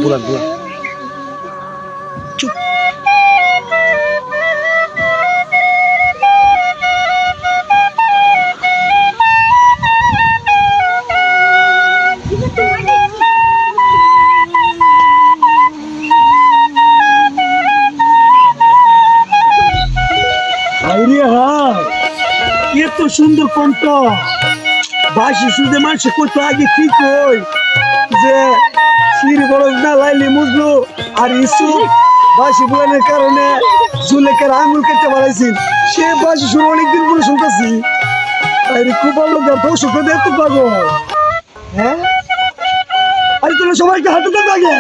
বুলান বুলান চুপ। এত সুন্দর কণ্ঠ বাসি শুনতে মানুষে কইতো আগে কি কই যে শির বরজ না লাইলে মুজলো আর ইসু বাসি বুলানের কারণে জুলেখার আঙুল কেটে বাড়াইছেন সে বাসি শুনে অনেকদিন করে শুনতেছি। আরে খুব ভালো দর্শক এত পাগল। হ্যাঁ আরে তোরা সবাইকে হাতে দেন আগে।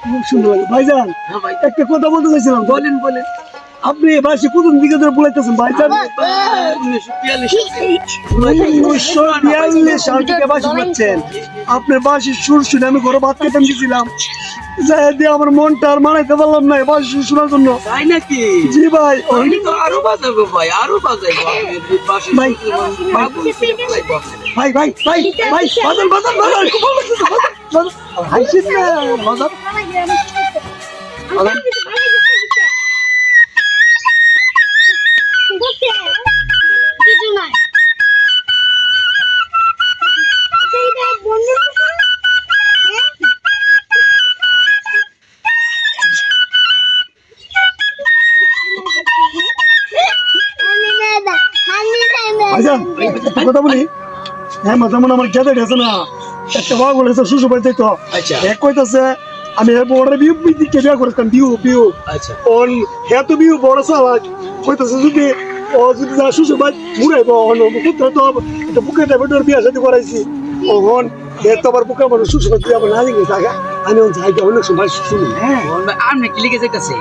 খুব সুন্দর লাগে ভাইজান। একটা কথা বলতে চাইছিলাম। বলেন বলেন। আপনি বাসি প্রথম দিকে ধরে বলাইতেছেন ভাইজান? 1942 সাল থেকে বাসি বলছেন। আপনার বাসির সুর শুনে আমি ঘরে ভাত খেতে গেছিলাম, যাই দিয়ে আমার মনটা আর মানাইতে পারলাম না বাসি সুর শোনার জন্য। তাই নাকি? জি ভাই। আরো বাজাবো ভাই, আরো বাজাবো। ভাই ভাই ভাই ভাই ভাই বাজান বাজান বাজান খুব ভালো লাগছে বাজান। হাসিস না বাজান। কথা বলি। হ্যাঁ মাঝে মনে আমার গেদে গেছে না একটা বাবা বলেছে শ্বশুর বাড়িতে তো এক কইতাছে আমি বড় বিউ দিকে বিয়া করেছিলাম বিউ বিউ অন হ্যাঁ তো বিউ বড় সালাক কইতাছে যদি ও যদি যা শ্বশুর বাড়ি ঘুরাইব তো বুকে ডেবিটর বিয়া সাথে করাইছি ওহন এত আবার বুকে আমার শ্বশুর বাড়ি আমার না দিকে জায়গা আমি ওই জায়গা অনেক সময় শুনি। হ্যাঁ আপনি কি লিখে যাইতাছে?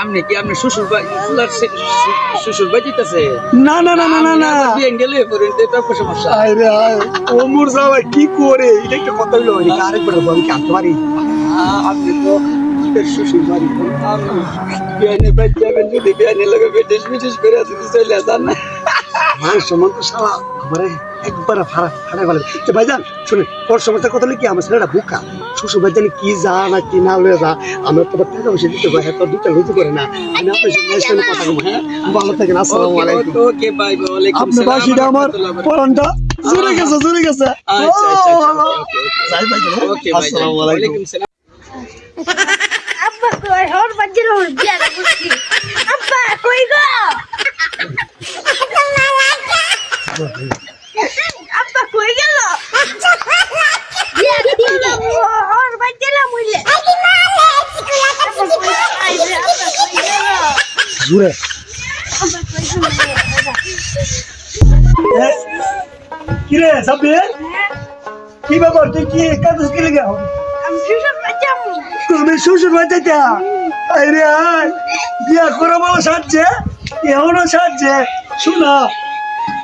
আপনি কি আপনার শ্বশুর বাড়ি শ্বশুর বাড়ি যেতেছে? না না না না না বিয়ে গেলে পরে তো সমস্যা। আরে ও মোর জামাই কি করে এটা একটা কথা হইলো আরেকবার বলি কাটতে পারি। আপনি তো শ্বশুর বাড়ি বিয়ে বাড়ি যাবেন যদি বিয়ে লাগে বেটেস মিটেস করে আসতে চলে যান না আমার সম্বন্ধ শালা আমারে একবার ফাড়া গেল। তো ভাইজান শুনে ওর সমস্যার কথা কি আমার ছেলেটা বোকা শ্বশুর বাড়ি জানি কি যা না কি না লয়ে যা আমরা তো টাকা পয়সা দিতে পারি তো দুটা হইতে পারে না। আমি আপনার সাথে কথা বলবো। হ্যাঁ ভালো থাকেন। আসসালামু আলাইকুম। ওকে বাই ওয়ালাইকুম আসসালাম। আপনার বাসিটা আমার পরানটা জুড়ে গেছে জুড়ে গেছে। আচ্ছা আচ্ছা যাই ভাই ওকে ভাই আসসালামু আলাইকুম। আব্বা কই হর বাজলো বিয়া করছি আব্বা কই গো আব্বা কই গেল বিয়া দিলো হর বাজলো মুইলে জুড়ে কি রে সাবির কি ব্যাপার তুই কি কাজ কি লাগে? আমি শ্বশুর বাড়ি যাবো। তুমি শ্বশুর বাড়ি যাইতে? আরে আয় বিয়া করে বলো সাজছে এমনও সাজছে। শোনা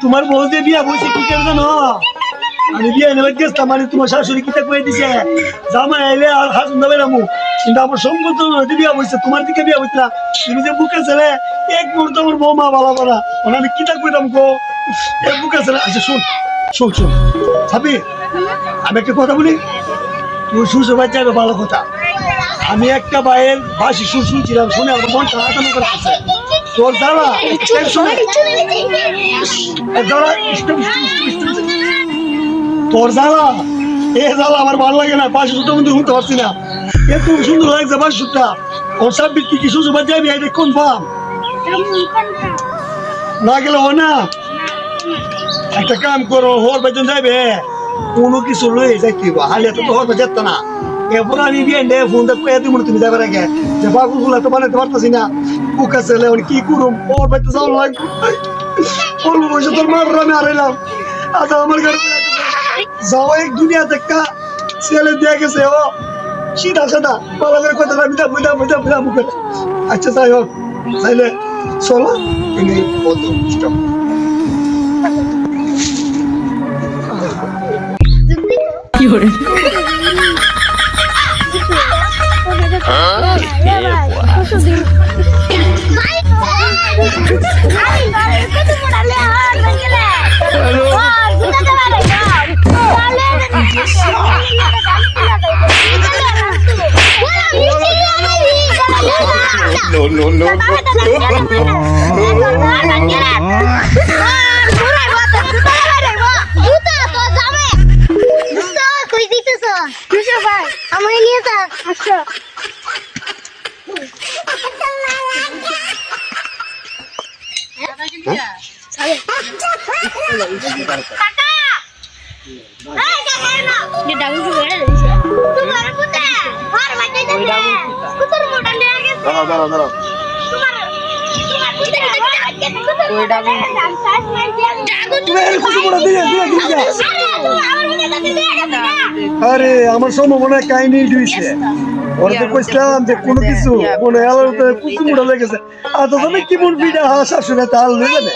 তোমার বউ যে বিয়া বসে কি করে জানো? আমি বিয়ে নেবে গেছিলাম মানে তোমার শাশুড়ি কিতা কয়ে দিছে জামাই আইলে আর হাসুন দেবে না মুখ কিন্তু আমার সম্পর্ক বিয়া বসছে তোমার দিকে বিয়া বসছে না তুমি যে বুকে ছেলে এক মুহূর্তে আমার বৌমা ভালো করা মানে আমি কিতা কইতাম গো এক বুকে ছেলে। আচ্ছা শোন শোন শোন ছাবি আমি একটা কথা বলি তুই শ্বশুর বাড়ি যাবে ভালো কথা। আমি একটা ভাইয়ের বাসি সুর শুনছিলাম শুনে আমার মনটা আটানো করতেছে তোর দাঁড়া তোর জ্বালা এ জ্বালা আমার ভালো লাগে না। বাসি সুরটা কিন্তু শুনতে পারছি না এত সুন্দর লাগছে বাসি সুরটা। ওর সাব্বির কি শ্বশুর বাড়ি যাবি এটা কোন পাম না গেলে হয় না? একটা কাম করো হর বেতন যাইবে কোনো কিছু লয়ে যাইতে হালে তো হর যেত না। এরপর আমি বিয়ে ফোনটা কয়ে দিব তুমি যাবার আগে যে বাবু গুলা তো বানাতে পারতেছি না বুকা ছেলে কি করুম ওর বাড়িতে যাওয়া লাগবে অল্প বয়সে তোর মার আমি হারাইলাম। আচ্ছা আমার ঘরে যাও এক দুনিয়া দেখা ছেলে দিয়ে গেছে ও সিধা সাদা ভালো করে কথা বুঝা বুঝা বুঝা বুঝা মুখে। আচ্ছা যাই হোক তাইলে চলো বলতো কি করে No, no, no. আমার নিয়ে যা আচ্ছা আরে আমার সম্ভাবনা কাহিনী দিয়েছে ওরা তো কইছিলাম যে কোনো কিছু মনে আলোতে কুচু মোড়া লেগেছে আর তো তুমি কি মন বিড়া হাসা শুনে তাল লয়ে যাবে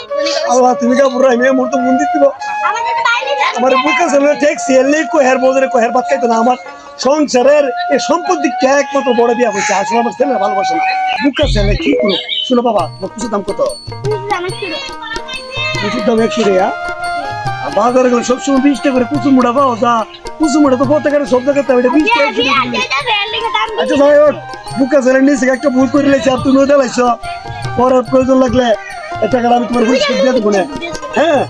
আল্লাহ তুমি কাপড় আমি মোর তো মন দিতে আমার বুকে চলে ট্যাক্সি এলে কোহের বদরে কোহের বাদ খাইতো না আমার সংসারের এই সম্পত্তি একমাত্র বড় বিয়া হয়েছে আসলে আমার ছেলে ভালোবাসে না বুকে ছেলে কি করো শুনো বাবা কুচুর দাম কত কুচুর দাম 100 টাকা বাজারে গেলে সবসময় 20 টাকা করে কুচু মুড়া পাওয়া যা কুচু মুড়া তো প্রত্যেকের সব জায়গাতে 20 টাকা আচ্ছা যাই হোক বুকে ছেলে নিচে একটা ভুল করে লেছে আর তুমিও দেলাইছ পরে প্রয়োজন লাগলে টাকাটা আমি তোমার পরিষ্কার দিয়ে দেবো না হ্যাঁ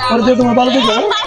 পরে দিয়ে তোমার ভালো দেখো